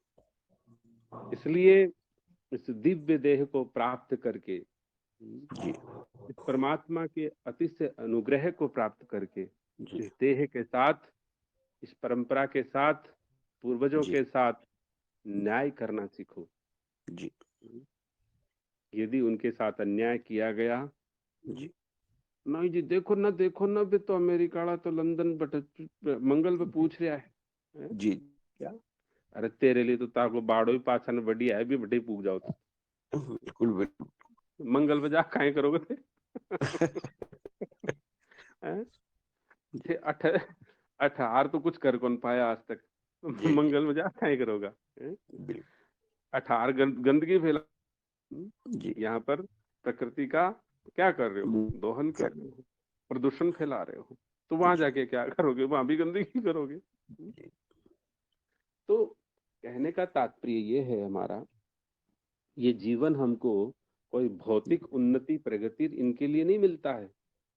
Speaker 3: इसलिए इस दिव्य देह को प्राप्त करके,
Speaker 4: जी
Speaker 3: इस परमात्मा के अतिशय अनुग्रह को प्राप्त करके,
Speaker 4: जी
Speaker 3: इस देह के साथ, इस परंपरा के साथ, पूर्वजों
Speaker 4: जी
Speaker 3: के साथ न्याय करना सीखो।
Speaker 4: जी
Speaker 3: यदि उनके साथ अन्याय किया गया,
Speaker 4: जी
Speaker 3: नहीं जी देखो ना भी तो अमेरिका तो लंदन बट मंगल पे पूछ रहा है, हैं?
Speaker 4: जी
Speaker 3: क्या? अरे तेरे लिए तो ताको बाड़ो ही पाछन बढ़िया है भी बटे पूग जाओ तो
Speaker 4: बिल्कुल बिल्कुल
Speaker 3: मंगल पे जा काहे करोगे थे? हैं? थे अठ 18 तो कुछ कर कौन पाया आज तक,
Speaker 4: जी
Speaker 3: मंगल में जा काहे करोगा? हैं?
Speaker 4: बिल्कुल
Speaker 3: 18 गंदगी फैला,
Speaker 4: जी
Speaker 3: यहाँ पर प्रकृति का क्या कर रहे हो?
Speaker 4: हम्म,
Speaker 3: दोहन कर रहे हो, प्रदूषण फैला रहे हो, तो
Speaker 4: जी
Speaker 3: वहां जाके क्या करोगे? वहां भी गंदगी करोगे।
Speaker 4: जी
Speaker 3: तो कहने का तात्पर्य ये है हमारा, ये जीवन हमको कोई भौतिक उन्नति प्रगति इनके लिए नहीं मिलता है,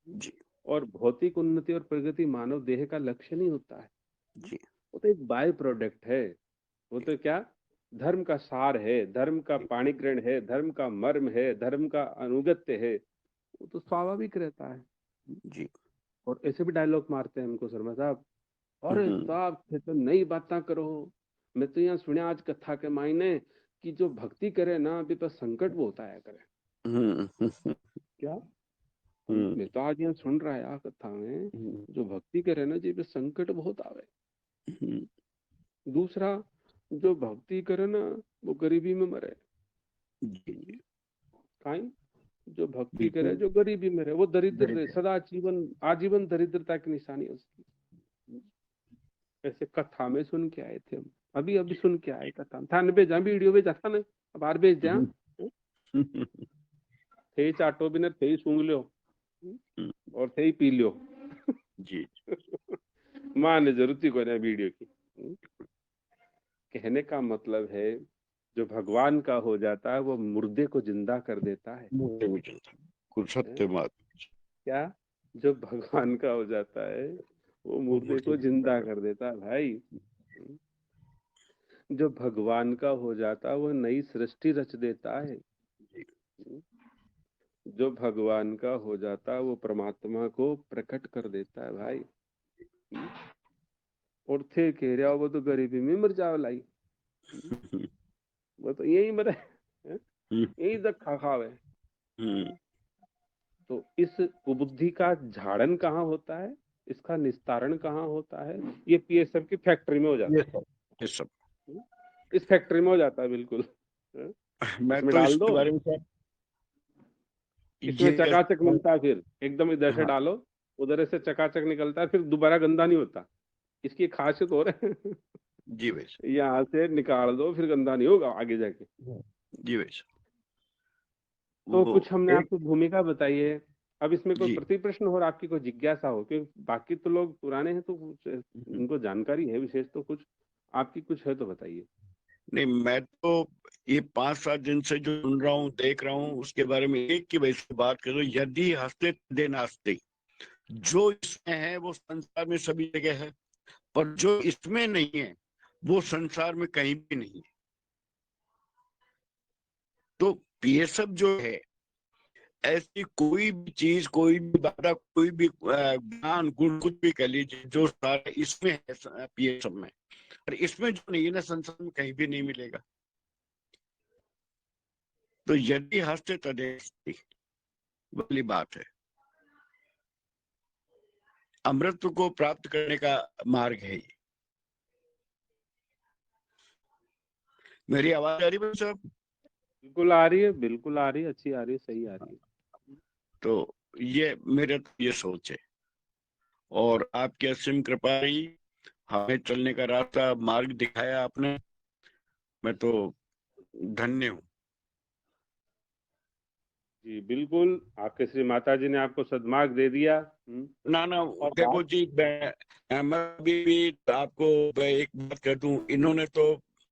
Speaker 4: जी
Speaker 3: और भौतिक उन्नति और प्रगति मानव देह का लक्ष्य नहीं होता है।
Speaker 4: जी
Speaker 3: वो तो एक बाय प्रोडक्ट है, वो तो क्या धर्म का सार है, धर्म का पाणिग्रहण है, धर्म का मर्म है, धर्म का अनुगत्य है, वो तो स्वाभाविक रहता है।
Speaker 4: जी
Speaker 3: और ऐसे भी डायलॉग मारते हैं हमको शर्मा साहब, अरे साहब थे तो नई बातें करो, मैं तो यहाँ सुने आज कथा के मायने कि जो भक्ति करे ना अभी बस संकट वो होता है करे। क्या? मैं तो आज यहाँ सुन रहा है आ कथा में, जो भक्ति करे ना जी बस संकट बहुत आवे। दूसरा, जो भक्ति करे ना वो गरीबी में मरे। काई जो भक्ति करे जो गरीबी में रहे वो दरिद्र रहे, सदा जीवन आजीवन दरिद्रता की निशानी है उसकी। ऐसे कथा में सुन के आए थे हम, अभी अभी सुन के आए कथा था न भेजा वीडियो भेजा था ना, अब बाहर भेज दिया। थे ही चाटो भी न थे ही सूंघ लो और थे ही पी लो।
Speaker 4: जी
Speaker 3: माने जरूरत ही कोई ना वीडियो की। कहने का मतलब है जो भगवान का हो जाता है वो मुर्दे को जिंदा कर देता है।
Speaker 4: कुल सत्य बात।
Speaker 3: क्या? जो भगवान का हो जाता है वो मुर्दे को जिंदा कर देता है भाई। जो भगवान का हो जाता है वो नई सृष्टि रच देता है। जो भगवान का हो जाता है वो परमात्मा को प्रकट कर देता है भाई। और थे कह रहा वो तो गरीबी में मर जावे लाई, वो तो यही मरे, यही धक्का खावे। तो इस कुबुद्धि का झाड़न कहाँ होता है, इसका निस्तारण कहाँ होता है? ये पीएसएफ की फैक्ट्री में हो जाता है।
Speaker 4: ये सब
Speaker 3: इस फैक्ट्री में हो जाता है बिल्कुल।
Speaker 4: मैं
Speaker 3: इसमें
Speaker 4: तो
Speaker 3: डाल
Speaker 4: इसके
Speaker 3: दो,
Speaker 4: बारे में
Speaker 3: इसमें चकाचक मिलता है, फिर एकदम इधर से
Speaker 4: हाँ।
Speaker 3: डालो उधर से चकाचक निकलता है, फिर दोबारा गंदा नहीं होता। इसकी खासियत हो रहा है।
Speaker 4: जी भाई
Speaker 3: यहाँ से निकाल दो फिर गंदा नहीं होगा आगे जाके।
Speaker 4: जी भाई
Speaker 3: तो
Speaker 4: वो
Speaker 3: कुछ हमने
Speaker 4: एक
Speaker 3: आपको भूमिका बताई है। अब इसमें कोई
Speaker 4: जी
Speaker 3: प्रति प्रश्न हो और आपकी कोई जिज्ञासा हो, क्योंकि बाकी तो लोग पुराने हैं तो कुछ उनको जानकारी है विशेष, तो कुछ आपकी कुछ है तो बताइए।
Speaker 4: नहीं, मैं तो ये 5-7 दिन से जो सुन रहा हूँ देख रहा हूँ उसके बारे में एक की वजह से बात करो। यदि हंसते दे नाचते, जो इसमें है वो संसार में सभी जगह है, पर जो इसमें नहीं है वो संसार में कहीं भी नहीं है। तो ये सब जो है ऐसी कोई भी चीज, कोई भी बात, कोई भी ज्ञान गुण कुछ भी कह लीजिए, जो सारा इसमें है ये सब में, और इसमें जो नहीं है ना संसार में कहीं भी नहीं मिलेगा। तो यदि हंसते तदे वाली बात है, अमृत को प्राप्त करने का मार्ग है ये। मेरी आवाज आ रही है साहब?
Speaker 3: बिल्कुल आ रही है, बिल्कुल आ रही है, अच्छी आ रही है, सही आ रही है।
Speaker 4: तो ये मेरे तो ये सोच है, और आपकी असीम कृपा रही, हमें चलने का रास्ता मार्ग दिखाया आपने। मैं तो धन्य हूँ।
Speaker 3: जी बिल्कुल, आपके श्री माता जी ने आपको सद्मार्ग दे दिया।
Speaker 4: ना
Speaker 3: और
Speaker 4: देखो जी, मैं भी आपको एक बात कर दूं, इन्होंने तो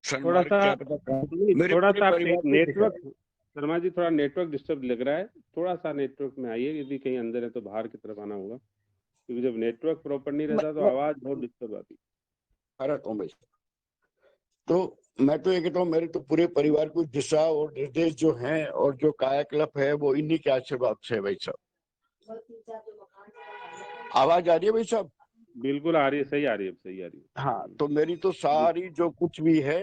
Speaker 3: थोड़ा
Speaker 4: सन्मार्ग
Speaker 3: सा
Speaker 4: क्या पता कहा, मेरे
Speaker 3: थोड़ा
Speaker 4: पूरे
Speaker 3: सा
Speaker 4: परिवार को
Speaker 3: नेटवर्क,
Speaker 4: दिखाया।
Speaker 3: शर्मा जी थोड़ा नेटवर्क डिस्टर्ब लग रहा है, थोड़ा सा नेटवर्क में आइए, यदि कहीं अंदर है तो बाहर की तरफ आना होगा, क्योंकि जब नेटवर्क प्रॉपर नहीं रहता तो आवाज बहुत डिस्टर्ब आती।
Speaker 4: आ रहा हूँ भाई। तो मैं तो ये कहता हूँ, मेरे तो पूरे परिवार को दिशा और निर्देश जो हैं और जो कायाकल्प है वो इन्हीं के आशीर्वाद से है भाई साहब। आवाज आ रही है भाई साहब?
Speaker 3: बिल्कुल आ रही है, सही आ रही है, सही आ रही है।
Speaker 4: हाँ, तो मेरी तो सारी जो कुछ भी है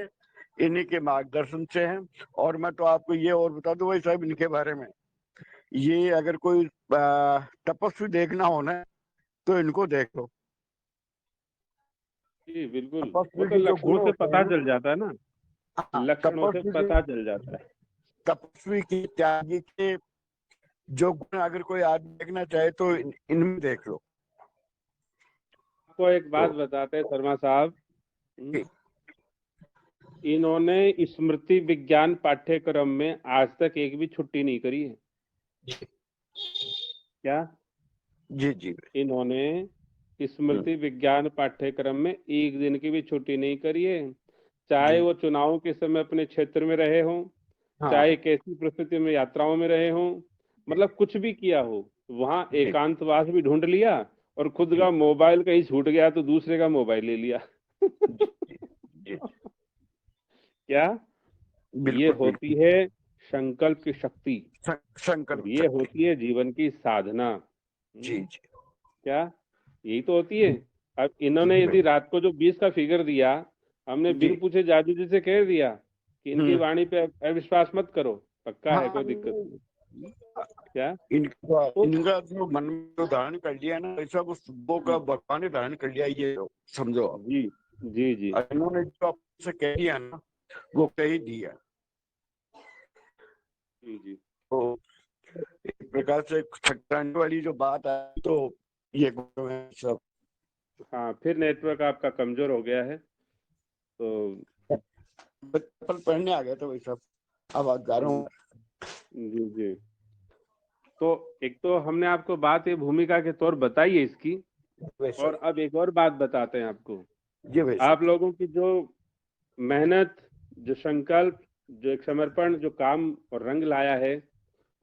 Speaker 4: इन्हीं के मार्गदर्शन से है। और मैं तो आपको ये और बता दूं भाई साहब इनके बारे में, ये अगर कोई तपस्वी देखना हो ना तो इनको देख लो।
Speaker 3: जी बिल्कुल, वो
Speaker 4: तपस्वी
Speaker 3: तो
Speaker 4: के जो गुण
Speaker 3: लक्षणों से
Speaker 4: होते
Speaker 3: पता
Speaker 4: हैं,
Speaker 3: चल जाता है ना,
Speaker 4: हाँ,
Speaker 3: लक्षणों से पता चल जाता है।
Speaker 4: तपस्वी के, त्यागी के जो गुण अगर कोई आदमी देखना चाहे तो इनमें देख लो।
Speaker 3: आपको एक बात
Speaker 4: तो
Speaker 3: बताते हैं शर्मा साहब, इन्होंने स्मृति विज्ञान पाठ्यक्रम में आज तक एक भी छुट्टी नहीं करी है। क्या?
Speaker 4: जी जी
Speaker 3: इन्होंने स्मृति विज्ञान पाठ्यक्रम में एक दिन की भी छुट्टी नहीं करी है, चाहे
Speaker 4: जी,
Speaker 3: वो चुनाव के समय अपने क्षेत्र में रहे हों,
Speaker 4: हाँ
Speaker 3: चाहे कैसी परिस्थिति में यात्राओं में रहे हों, मतलब कुछ भी किया हो, वहां एकांतवास भी ढूंढ लिया, और खुद का मोबाइल कहीं छूट गया तो दूसरे का मोबाइल ले लिया।
Speaker 4: जी,
Speaker 3: क्या? ये
Speaker 4: बिल्कुल
Speaker 3: होती
Speaker 4: बिल्कुल।
Speaker 3: है संकल्प की शक्ति, और
Speaker 4: संकल्प
Speaker 3: ये
Speaker 4: शक्ति।
Speaker 3: होती है जीवन की साधना।
Speaker 4: जी जी
Speaker 3: क्या? यही तो होती है। अब इन्होंने
Speaker 4: जी भाई,
Speaker 3: यदि रात को जो 20 का फिगर दिया, हमने
Speaker 4: जी,
Speaker 3: बिन पूछे जादू जी से कह दिया कि इनकी वाणी पे अविश्वास मत करो, पक्का है,
Speaker 4: हाँ,
Speaker 3: कोई दिक्कत नहीं। क्या? तो
Speaker 4: इनका जो मन में जो धारण कर लिया ना ऐसा, वो सुबह का भगवान ने धारण कर लिया, ये समझो आप।
Speaker 3: जी जी जी
Speaker 4: और इन्होंने जो आपसे कह दिया ना वो कह ही दिया।
Speaker 3: जी जी।
Speaker 4: तो एक प्रकार से खटकाने वाली जो बात आई तो ये गुण है सब।
Speaker 3: हाँ, फिर नेटवर्क आपका कमजोर हो गया है, तो
Speaker 4: बचपन पढ़ने आ गया था भाई साहब, अब आज जा रहा हूँ।
Speaker 3: जी जी। तो एक तो हमने आपको बात ये भूमिका के तौर बताई है इसकी,
Speaker 4: वैसा
Speaker 3: और अब एक और बात बताते हैं आपको।
Speaker 4: जी भाई
Speaker 3: आप
Speaker 4: साहब।
Speaker 3: लोगों की जो मेहनत, जो संकल्प, जो एक समर्पण, जो काम और रंग लाया है,
Speaker 4: जी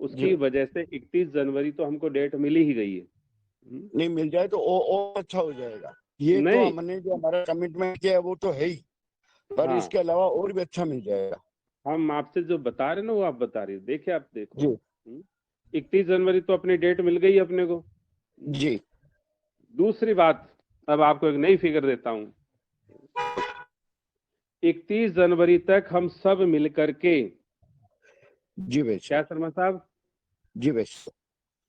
Speaker 3: उसकी वजह से 31 जनवरी तो हमको डेट मिली ही गई है।
Speaker 4: नहीं, मिल जाए तो और अच्छा हो जाएगा। ये तो
Speaker 3: नहीं,
Speaker 4: हमने जो हमारा कमिटमेंट किया है वो तो है ही, पर
Speaker 3: हाँ,
Speaker 4: इसके अलावा और भी अच्छा मिल जाएगा।
Speaker 3: हम आपसे जो बता रहे हैं ना वो आप बता रही है, देखिए आप देखो।
Speaker 4: जी
Speaker 3: 31 जनवरी तो अपनी डेट मिल गई अपने को।
Speaker 4: जी
Speaker 3: दूसरी बात, अब आपको एक नई फिगर देता हूं। 31 जनवरी तक हम सब मिलकर के,
Speaker 4: जी भाई
Speaker 3: क्या
Speaker 4: साहब।
Speaker 3: शर्मा साहब,
Speaker 4: जी भाई साहब।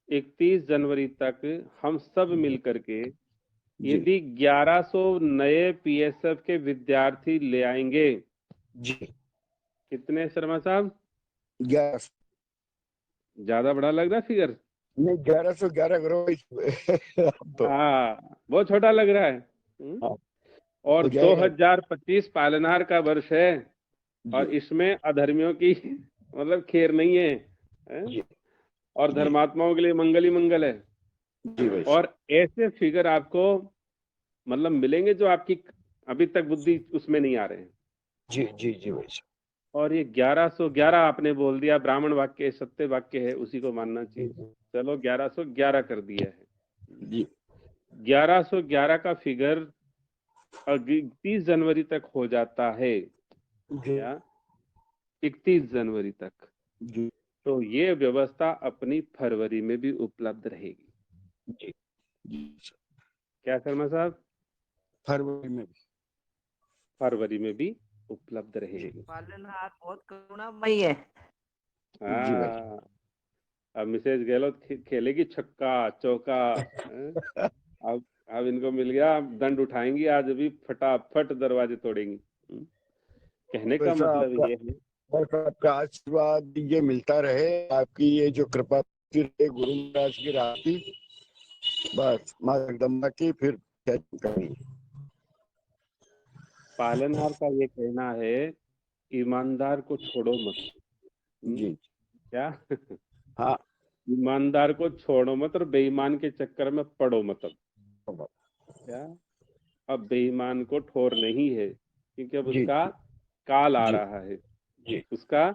Speaker 3: 31 जनवरी तक हम सब मिलकर के
Speaker 4: जी
Speaker 3: यदि 1100 नए पीएसएफ के विद्यार्थी ले आएंगे,
Speaker 4: जी
Speaker 3: कितने शर्मा साहब?
Speaker 4: 11,
Speaker 3: ज्यादा बड़ा लग रहा है फिगर?
Speaker 4: नहीं 1111 करो अब तो।
Speaker 3: हाँ, बहुत छोटा लग रहा है।
Speaker 4: हाँ,
Speaker 3: और
Speaker 4: हो जाएगा।
Speaker 3: 2025 पालनहार का वर्ष है,
Speaker 4: जी
Speaker 3: और इसमें अधर्मियों की मतलब खैर नहीं है, हैं?
Speaker 4: जी
Speaker 3: और
Speaker 4: जी
Speaker 3: धर्मात्माओं के लिए मंगल ही मंगल है।
Speaker 4: जी भाई साहब।
Speaker 3: और ऐसे फिगर आपको मतलब मिलेंगे जो आपकी अभी तक बुद्धि उसमें नहीं आ रहे हैं।
Speaker 4: जी जी जी भाई साहब।
Speaker 3: और ये 1111 आपने बोल दिया, ब्राह्मण वाक्य सत्य वाक्य है, उसी को मानना चाहिए। चलो 1111 कर दिया है।
Speaker 4: जी
Speaker 3: 1111 का फिगर 30 जनवरी तक हो जाता है,
Speaker 4: जी
Speaker 3: या 31 जनवरी तक,
Speaker 4: जी
Speaker 3: तो ये व्यवस्था अपनी फरवरी में भी उपलब्ध रहेगी।
Speaker 4: जी जी सर।
Speaker 3: क्या शर्मा साहब?
Speaker 4: फरवरी में भी।
Speaker 3: फरवरी में भी उपलब्ध
Speaker 4: जी
Speaker 3: रहेगी।
Speaker 2: पालनहार बहुत करुणामयी है।
Speaker 4: जी भाई।
Speaker 3: हाँ, अब मिसेज गहलोत खेलेगी छक्का चौका, हैं? अब इनको मिल गया, दंड उठाएंगी, आज भी फटाफट दरवाजे तोड़ेंगी। कहने का
Speaker 4: वैसा
Speaker 3: मतलब
Speaker 4: आपका,
Speaker 3: ये है।
Speaker 4: बस आपका आशीर्वाद ये मिलता रहे, आपकी ये जो कृपा रहे गुरु महाराज की राशि, बस माँ जगदम्बा की, फिर क्या करेंगे।
Speaker 3: पालनहार का ये कहना है, ईमानदार को छोड़ो मत।
Speaker 4: जी
Speaker 3: क्या?
Speaker 4: हाँ
Speaker 3: ईमानदार को छोड़ो मत और बेईमान के चक्कर में पड़ो मत। अब क्या, अब बेईमान को ठोर नहीं है, क्योंकि अब
Speaker 4: जी
Speaker 3: उसका काल आ
Speaker 4: जी
Speaker 3: रहा है,
Speaker 4: जी
Speaker 3: उसका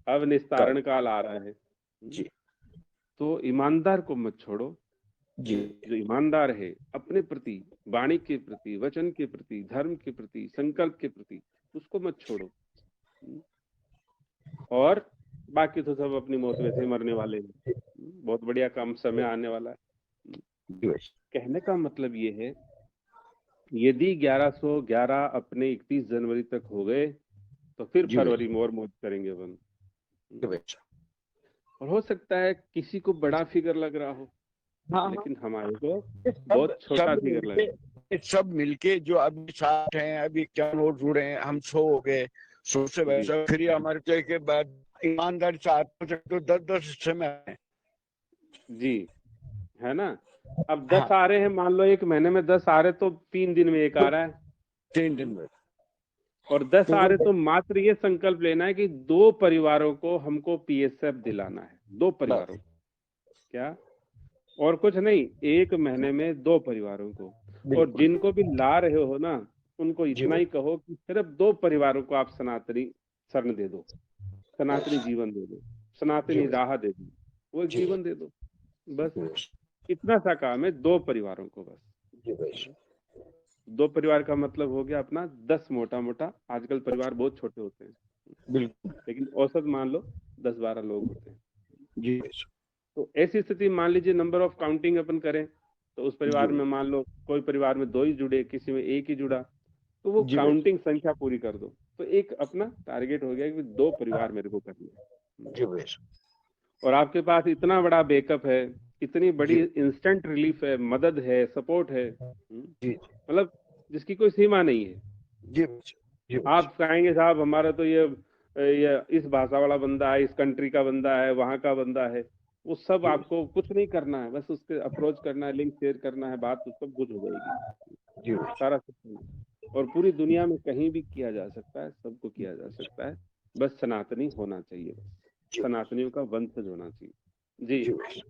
Speaker 3: अब निस्तारण काल आ रहा है।
Speaker 4: जी
Speaker 3: तो ईमानदार को मत छोड़ो।
Speaker 4: जी
Speaker 3: जो ईमानदार है अपने प्रति, वाणी के प्रति, वचन के प्रति, धर्म के प्रति, संकल्प के प्रति, उसको मत छोड़ो। और बाकी तो सब अपनी मौत वैसे ही मरने वाले हैं। बहुत बढ़िया काम समय आने वाला है।
Speaker 4: जी भाई
Speaker 3: कहने का मतलब ये है, यदि 1111 अपने 31 जनवरी तक हो गए तो फिर
Speaker 4: जी भाई
Speaker 3: फरवरी में और मौज करेंगे अपन।
Speaker 4: जी भाई
Speaker 3: और हो सकता है किसी को बड़ा फिगर लग रहा हो,
Speaker 4: हाँ हाँ
Speaker 3: लेकिन हमारे को
Speaker 4: सब
Speaker 3: बहुत छोटा
Speaker 4: सब
Speaker 3: फिगर लग रहा है।
Speaker 4: मिलके सब मिलके जो अभी साथ हैं, अभी क्या नोट जुड़े हैं, हम 100 हो गए, 100 से
Speaker 3: जी
Speaker 4: वैसा फिर हमारे तय के बाद ईमानदारी से आत्मा से तो 10-10 हिस्से में आए।
Speaker 3: जी, है ना। अब
Speaker 4: हाँ
Speaker 3: 10 आ रहे हैं, मान लो 1 महीने में 10 आ रहे तो 3 दिन में 1 आ रहा है,
Speaker 4: 3 दिन में
Speaker 3: और 10 आ रहे
Speaker 4: तो
Speaker 3: तो मात्र ये संकल्प लेना है कि 2 परिवारों को हमको पीएसएफ दिलाना है। 2 परिवारों को, क्या और कुछ नहीं, 1 महीने में 2 परिवारों को। और
Speaker 4: बिल्कुल
Speaker 3: जिनको भी ला रहे हो ना, उनको
Speaker 4: जी
Speaker 3: इतना
Speaker 4: भाई
Speaker 3: ही कहो कि सिर्फ 2 परिवारों को आप सनातनी शरण दे दो, सनातनी जीवन दे दो,
Speaker 4: जी
Speaker 3: सनातनी
Speaker 4: भाई
Speaker 3: राह दे दो, वो एक
Speaker 4: जी
Speaker 3: जीवन दे दो। बस
Speaker 4: जी भाई
Speaker 3: इतना सा काम है 2 परिवारों को बस।
Speaker 4: जी भाई
Speaker 3: 2 परिवार का मतलब हो गया अपना 10 मोटा-मोटा, आजकल परिवार बहुत छोटे होते हैं,
Speaker 4: बिल्कुल
Speaker 3: लेकिन औसत मान लो 10-12 लोग होते हैं।
Speaker 4: जी भाई
Speaker 3: तो ऐसी स्थिति मान लीजिए नंबर ऑफ काउंटिंग अपन करें, तो उस
Speaker 4: जी
Speaker 3: परिवार में
Speaker 4: भाई
Speaker 3: मान लो कोई परिवार में 2 ही जुड़े, किसी में 1 ही जुड़ा, तो वो
Speaker 4: जी भाई
Speaker 3: काउंटिंग संख्या पूरी कर दो। तो एक अपना टारगेट हो गया कि 2 परिवार मेरे को करने हैं।
Speaker 4: जी भाई
Speaker 3: और आपके पास इतना बड़ा बैकअप है, इतनी बड़ी
Speaker 4: जी
Speaker 3: इंस्टेंट रिलीफ है, मदद है, सपोर्ट है,
Speaker 4: जी
Speaker 3: मतलब जिसकी कोई सीमा नहीं है।
Speaker 4: जी जी भाई
Speaker 3: आप कहेंगे साहब हमारा तो ये इस भाषा वाला बंदा है, इस कंट्री का बंदा है, वहां का बंदा है, वो सब
Speaker 4: जी
Speaker 3: आपको कुछ नहीं करना है, बस उसके अप्रोच करना है, लिंक शेयर करना है, बात तो सब कुछ हो जाएगी,
Speaker 4: जी भाई
Speaker 3: सारा सिस्टम। और पूरी दुनिया में कहीं भी किया जा सकता है, सबको किया जा सकता है, बस सनातनी होना चाहिए, बस
Speaker 4: जी
Speaker 3: सनातनियों का वंशज होना चाहिए। जी
Speaker 4: जी भाई